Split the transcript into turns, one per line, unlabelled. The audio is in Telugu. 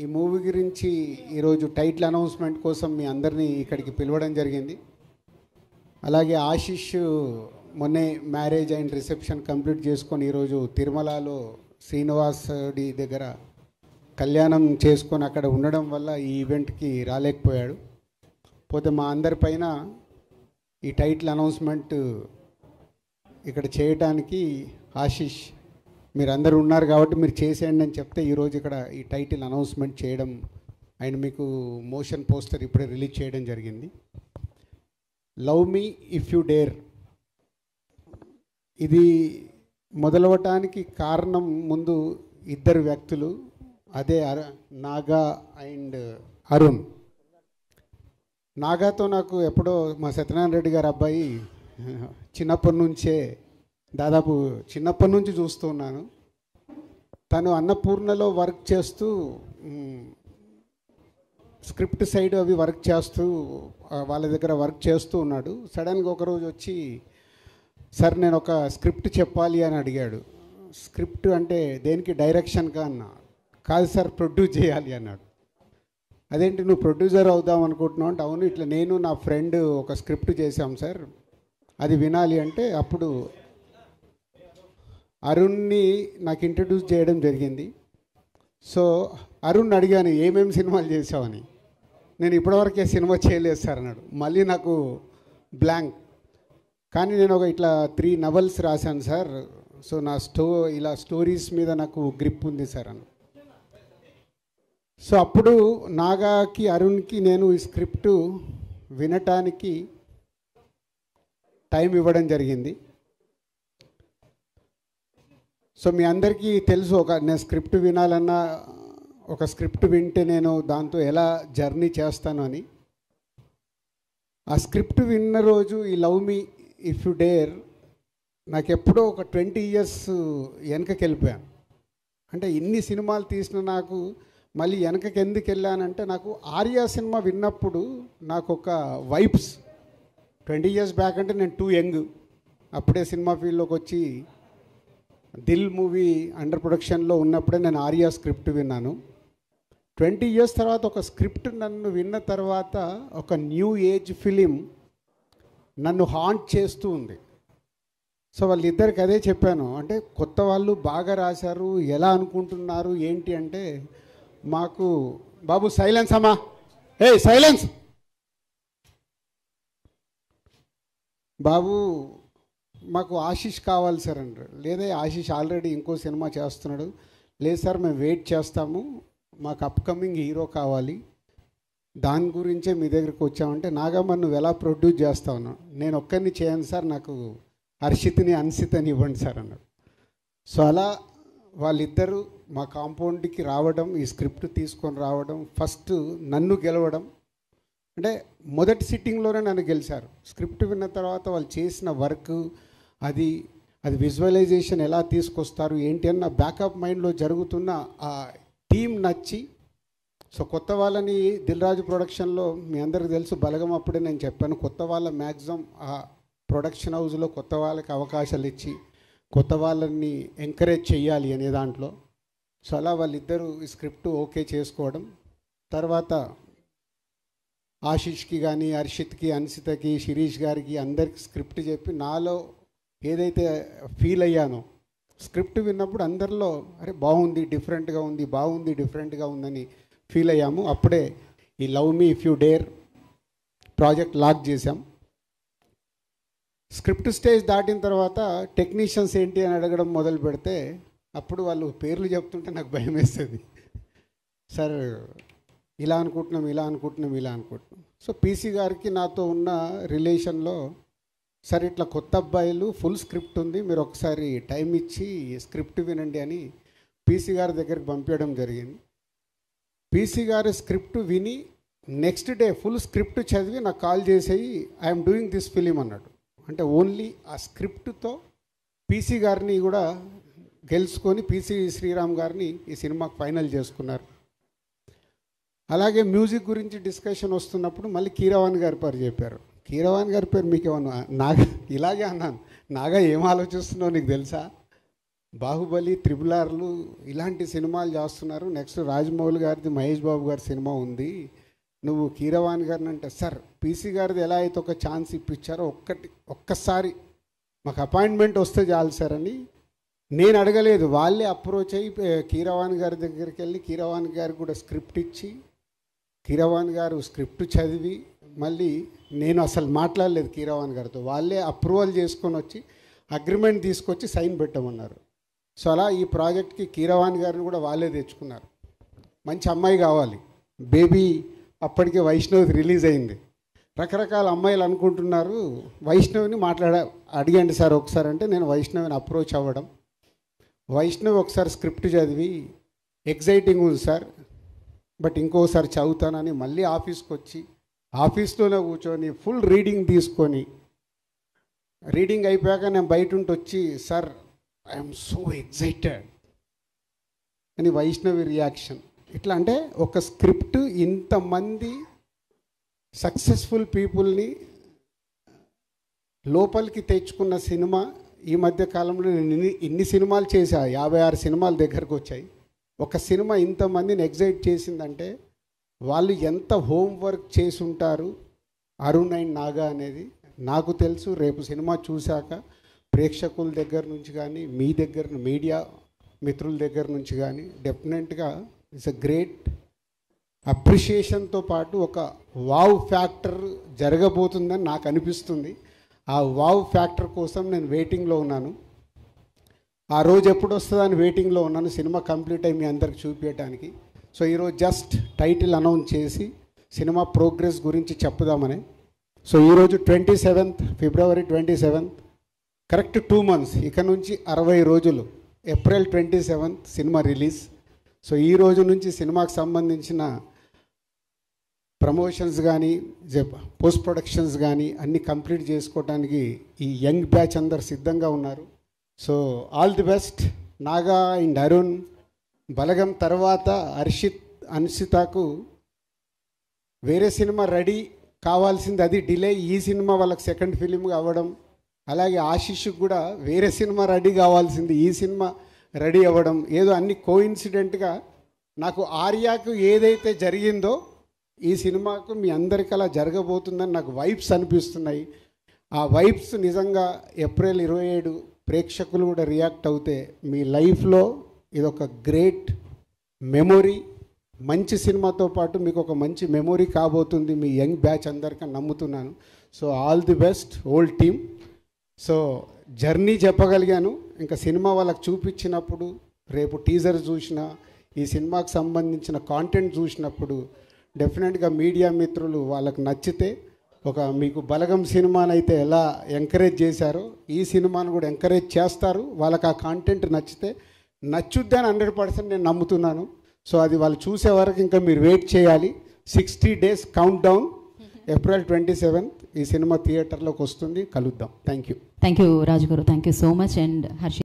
ఈ మూవీ గురించి ఈరోజు టైటిల్ అనౌన్స్మెంట్ కోసం మీ అందరినీ ఇక్కడికి పిలవడం జరిగింది. అలాగే ఆశిష్ మొన్నే మ్యారేజ్ అండ్ రిసెప్షన్ కంప్లీట్ చేసుకొని ఈరోజు తిరుమలలో శ్రీనివాసుడి దగ్గర కళ్యాణం చేసుకొని అక్కడ ఉండడం వల్ల ఈ ఈవెంట్కి రాలేకపోయాడు. పోతే మా అందరిపైన ఈ టైటిల్ అనౌన్స్మెంట్ ఇక్కడ చేయడానికి ఆశిష్ మీరందరూ ఉన్నారు కాబట్టి మీరు చేసేయండి అని చెప్తే ఈరోజు ఇక్కడ ఈ టైటిల్ అనౌన్స్మెంట్ చేయడం అండ్ మీకు మోషన్ పోస్టర్ ఇప్పుడే రిలీజ్ చేయడం జరిగింది. Love me if you dare ఇది మొదలవటానికి కారణం ముందు ఇద్దరు వ్యక్తులు, అదే నాగా అండ్ అరుణ్. నాగాతో నాకు ఎప్పుడో మా సత్యనారాయణ రెడ్డి గారి అబ్బాయి చిన్నప్పటి నుంచే దాదాపు చిన్నప్పటి నుంచి చూస్తూ ఉన్నాను. తను అన్నపూర్ణలో వర్క్ చేస్తూ స్క్రిప్ట్ సైడ్ అవి వర్క్ చేస్తూ వాళ్ళ దగ్గర వర్క్ చేస్తూ ఉన్నాడు. సడన్గా ఒకరోజు వచ్చి సార్ నేను ఒక స్క్రిప్ట్ చెప్పాలి అని అడిగాడు. స్క్రిప్ట్ అంటే దేనికి, డైరెక్షన్గా అన్నా. కాదు సార్ ప్రొడ్యూస్ చేయాలి అన్నాడు. అదేంటి నువ్వు ప్రొడ్యూసర్ అవుదాం అనుకుంటున్నావు అంటే అవును, ఇట్లా నేను నా ఫ్రెండ్ ఒక స్క్రిప్ట్ చేశాం సార్, అది వినాలి అంటే అప్పుడు అరుణ్ని నాకు ఇంట్రడ్యూస్ చేయడం జరిగింది. సో అరుణ్ అడిగాను ఏమేమి సినిమాలు చేసావని. నేను ఇప్పటివరకే సినిమా చేయలేదు సార్ అన్నాడు. మళ్ళీ నాకు బ్లాంక్. కానీ నేను ఒక ఇట్లా 3 నవల్స్ రాశాను సార్, సో నా ఇలా స్టోరీస్ మీద నాకు గ్రిప్ ఉంది సార్ అన్న. సో అప్పుడు నాగాకి అరుణ్కి నేను ఈ స్క్రిప్టు వినటానికి టైం ఇవ్వడం జరిగింది. సో మీ అందరికీ తెలుసు, నేను స్క్రిప్ట్ వినాలన్నా ఒక స్క్రిప్ట్ వింటే నేను దాంతో ఎలా జర్నీ చేస్తాను అని. ఆ స్క్రిప్ట్ విన్న రోజు ఈ love me if you dare నాకు ఎప్పుడో ఒక 20 years వెనకకి వెళ్ళిపోయాను. అంటే ఇన్ని సినిమాలు తీసిన నాకు మళ్ళీ వెనకకి ఎందుకు వెళ్ళానంటే, నాకు ఆర్యా సినిమా విన్నప్పుడు నాకు ఒక వైబ్స్ 20 years బ్యాక్ అంటే నేను టూ యంగ్, అప్పుడే సినిమా ఫీల్డ్లోకి వచ్చి దిల్ మూవీ అండర్ ప్రొడక్షన్లో ఉన్నప్పుడే నేను ఆర్యా స్క్రిప్ట్ విన్నాను. 20 years తర్వాత ఒక స్క్రిప్ట్ నన్ను విన్న తర్వాత ఒక న్యూ ఏజ్ ఫిలిం నన్ను హాంట్ చేస్తూ ఉంది. సో వాళ్ళిద్దరికి అదే చెప్పాను, అంటే కొత్త వాళ్ళు బాగా రాశారు, ఎలా అనుకుంటున్నారు ఏంటి అంటే, మాకు బాబు సైలెన్స్ అమ్మా, ఏ సైలెన్స్ బాబు, మాకు ఆశిష్ కావాలి సార్ అంటారు. లేదా ఆశిష్ ఆల్రెడీ ఇంకో సినిమా చేస్తున్నాడు. లేదు సార్ మేము వెయిట్ చేస్తాము, మాకు అప్కమింగ్ హీరో కావాలి, దాని గురించే మీ దగ్గరికి వచ్చామంటే, నాగమ్మ నువ్వు ఎలా ప్రొడ్యూస్ చేస్తావు? నేను ఒక్కరిని చేయను సార్, నాకు హర్షిత్ని అన్సితని ఇవ్వండి సార్ అన్నాడు. సో అలా వాళ్ళిద్దరూ మా కాంపౌండ్కి రావడం, ఈ స్క్రిప్ట్ తీసుకొని రావడం, ఫస్ట్ నన్ను గెలవడం, అంటే మొదటి సిట్టింగ్లోనే నన్ను గెలిచారు. స్క్రిప్ట్ విన్న తర్వాత వాళ్ళు చేసిన వర్క్, అది విజువలైజేషన్ ఎలా తీసుకొస్తారు ఏంటి అని నా బ్యాకప్ మైండ్లో జరుగుతున్న ఆ టీం నచ్చి, సో కొత్త వాళ్ళని దిల్ రాజు ప్రొడక్షన్లో మీ అందరికీ తెలుసు, బలగం అప్పుడే నేను చెప్పాను, కొత్త వాళ్ళ మ్యాక్సిమం ఆ ప్రొడక్షన్ హౌస్లో కొత్త వాళ్ళకి అవకాశాలు ఇచ్చి కొత్త వాళ్ళని ఎంకరేజ్ చేయాలి అనే దాంట్లో. సో అలా వాళ్ళిద్దరూ ఈ స్క్రిప్ట్ ఓకే చేసుకోవడం, తర్వాత ఆశిష్కి కానీ హర్షిత్కి అన్సితకి శిరీష్ గారికి అందరికి స్క్రిప్ట్ చెప్పి నాలో ఏదైతే ఫీల్ అయ్యానో, స్క్రిప్ట్ విన్నప్పుడు అందరిలో అరే బాగుంది, డిఫరెంట్గా ఉంది, బాగుంది, డిఫరెంట్గా ఉందని ఫీల్ అయ్యాము. అప్పుడే ఈ love me if you dare project lock చేశాం. స్క్రిప్ట్ స్టేజ్ దాటిన తర్వాత టెక్నీషియన్స్ ఏంటి అని అడగడం మొదలు పెడితే, అప్పుడు వాళ్ళు పేర్లు చెప్తుంటే నాకు భయం వేస్తుంది. సార్ ఇలా అనుకుంటున్నాం, ఇలా అనుకుంటున్నాం, ఇలా అనుకుంటున్నాం. సో పీసీ గారికి నాతో ఉన్న రిలేషన్లో, సార్ ఇట్లా కొత్త అబ్బాయిలు ఫుల్ స్క్రిప్ట్ ఉంది, మీరు ఒకసారి టైం ఇచ్చి స్క్రిప్ట్ వినండి అని పీసీ గారి దగ్గరికి పంపించడం జరిగింది. పీసీ గారి స్క్రిప్ట్ విని నెక్స్ట్ డే ఫుల్ స్క్రిప్ట్ చదివి నాకు కాల్ చేసేయి ఐఎమ్ డూయింగ్ దిస్ ఫిలిం అన్నాడు. అంటే ఓన్లీ ఆ స్క్రిప్ట్తో పీసీ గారిని కూడా గెలుచుకొని పీసీ శ్రీరామ్ గారిని ఈ సినిమాకి ఫైనల్ చేసుకున్నారు. అలాగే మ్యూజిక్ గురించి డిస్కషన్ వస్తున్నప్పుడు మళ్ళీ కీరవాణి గారి పేరు చెప్పారు. కీరవాణి గారి పేరు మీకు ఏమన్నా? నాగా ఇలాగే అన్నాను, నాగా ఏం ఆలోచిస్తున్నావు నీకు తెలుసా? బాహుబలి, త్రిబుల్ ఆర్లు ఇలాంటి సినిమాలు చేస్తున్నారు. నెక్స్ట్ రాజమౌళి గారిది, మహేష్ బాబు గారి సినిమా ఉంది, నువ్వు కీరవాణి గారిని అంటే, సార్ పీసీ గారిది ఎలా అయితే ఒక ఛాన్స్ ఇప్పించారో ఒక్కసారి మాకు అపాయింట్మెంట్ వస్తే చాలు సార్ అని నేను అడగలేదు. వాళ్ళే అప్రోచ్ అయ్యి కీరవాణి గారి దగ్గరికి వెళ్ళి కీరవాణి గారికి కూడా స్క్రిప్ట్ ఇచ్చి, కీరవాణి గారు స్క్రిప్ట్ చదివి, మళ్ళీ నేను అసలు మాట్లాడలేదు కీరవాణి గారితో, వాళ్ళే అప్రూవల్ చేసుకొని వచ్చి అగ్రిమెంట్ తీసుకొచ్చి సైన్ పెట్టమన్నారు. సో అలా ఈ ప్రాజెక్ట్కి కీరవాణి గారిని కూడా వాళ్ళే తెచ్చుకున్నారు. మంచి అమ్మాయి కావాలి. బేబీ అప్పటికే వైష్ణవి రిలీజ్ అయింది. రకరకాల అమ్మాయిలు అనుకుంటున్నారు. వైష్ణవిని అడిగండి సార్ ఒకసారి అంటే, నేను వైష్ణవిని అప్రోచ్ అవ్వడం, వైష్ణవి ఒకసారి స్క్రిప్ట్ చదివి ఎగ్జైటింగ్ ఉంది సార్, బట్ ఇంకోసారి చదువుతానని మళ్ళీ ఆఫీస్కి వచ్చి ఆఫీస్లోనే కూర్చొని ఫుల్ రీడింగ్ తీసుకొని, రీడింగ్ అయిపోయాక నేను బయట ఉండి వచ్చి, సార్ ఐఎమ్ సో ఎగ్జైటెడ్ అని వైష్ణవి రియాక్షన్. ఇట్లా అంటే ఒక స్క్రిప్ట్ ఇంతమంది సక్సెస్ఫుల్ పీపుల్ని లోపలికి తెచ్చుకున్న సినిమా. ఈ మధ్య కాలంలో నేను ఇన్ని సినిమాలు చేశా, 56 సినిమాల దగ్గరకు వచ్చాయి. ఒక సినిమా ఇంతమందిని ఎగ్జైట్ చేసిందంటే వాళ్ళు ఎంత హోంవర్క్ చేసి ఉంటారు. అరుణ్ అండ్ నాగా అనేది నాకు తెలుసు. రేపు సినిమా చూశాక ప్రేక్షకుల దగ్గర నుంచి కానీ, మీ దగ్గర మీడియా మిత్రుల దగ్గర నుంచి కానీ డెఫినెట్గా ఇట్స్ అ గ్రేట్ అప్రిషియేషన్తో పాటు ఒక వావ్ ఫ్యాక్టర్ జరగబోతుందని నాకు అనిపిస్తుంది. ఆ వావ్ ఫ్యాక్టర్ కోసం నేను వెయిటింగ్లో ఉన్నాను. ఆ రోజు ఎప్పుడు వస్తుందని వెయిటింగ్లో ఉన్నాను, సినిమా కంప్లీట్ అయ్యి మీ అందరికి చూపించడానికి. సో ఈరోజు జస్ట్ టైటిల్ అనౌన్స్ చేసి సినిమా ప్రోగ్రెస్ గురించి చెప్పుదామని. సో ఈరోజు 27th ఫిబ్రవరి 27th, కరెక్ట్ 2 months, ఇక నుంచి 60 రోజులు, April 27th cinema release. So ఈ రోజు నుంచి సినిమాకి సంబంధించిన ప్రమోషన్స్ కానీ, పోస్ట్ ప్రొడక్షన్స్ కానీ అన్నీ కంప్లీట్ చేసుకోవడానికి ఈ యంగ్ బ్యాచ్ అందరు సిద్ధంగా ఉన్నారు. So all the best. Naga and Arun, Balagam తర్వాత అన్షితకు వేరే సినిమా రెడీ కావాల్సింది, అది డిలే. ఈ సినిమా వాళ్ళకి సెకండ్ ఫిలింగా అవ్వడం, అలాగే ఆశిష్కి కూడా వేరే సినిమా రెడీ కావాల్సింది, ఈ సినిమా రెడీ అవ్వడం, ఏదో అన్ని కోఇన్సిడెంట్గా నాకు ఆర్యాకు ఏదైతే జరిగిందో ఈ సినిమాకు మీ అందరికీ అలా జరగబోతుందని నాకు వైబ్స్ అనిపిస్తున్నాయి. ఆ వైబ్స్ నిజంగా ఏప్రిల్ 27 ప్రేక్షకులు కూడా రియాక్ట్ అవుతే మీ లైఫ్లో ఇదొక గ్రేట్ మెమొరీ, మంచి సినిమాతో పాటు మీకు ఒక మంచి మెమొరీ కాబోతుంది మీ యంగ్ బ్యాచ్ అందరికీ నమ్ముతున్నాను. So all the best whole team. So journey చెప్పగలిగాను. ఇంకా సినిమా వాళ్ళకి చూపించినప్పుడు, రేపు టీజర్ చూసినా, ఈ సినిమాకి సంబంధించిన కాంటెంట్ చూసినప్పుడు డెఫినెట్గా మీడియా మిత్రులు వాళ్ళకి నచ్చితే, ఒక మీకు బలగం సినిమానైతే ఎలా ఎంకరేజ్ చేశారో ఈ సినిమాను కూడా ఎంకరేజ్ చేస్తారు. వాళ్ళకి ఆ కాంటెంట్ నచ్చితే నచ్చుద్దని 100% నేను నమ్ముతున్నాను. సో అది వాళ్ళు చూసే వరకు ఇంకా మీరు వెయిట్ చేయాలి. 60 days count down. April 27th ఈ సినిమా థియేటర్లోకి వస్తుంది. కలుద్దాం. Thank you.
Raju garu. Thank you so much. And Harshi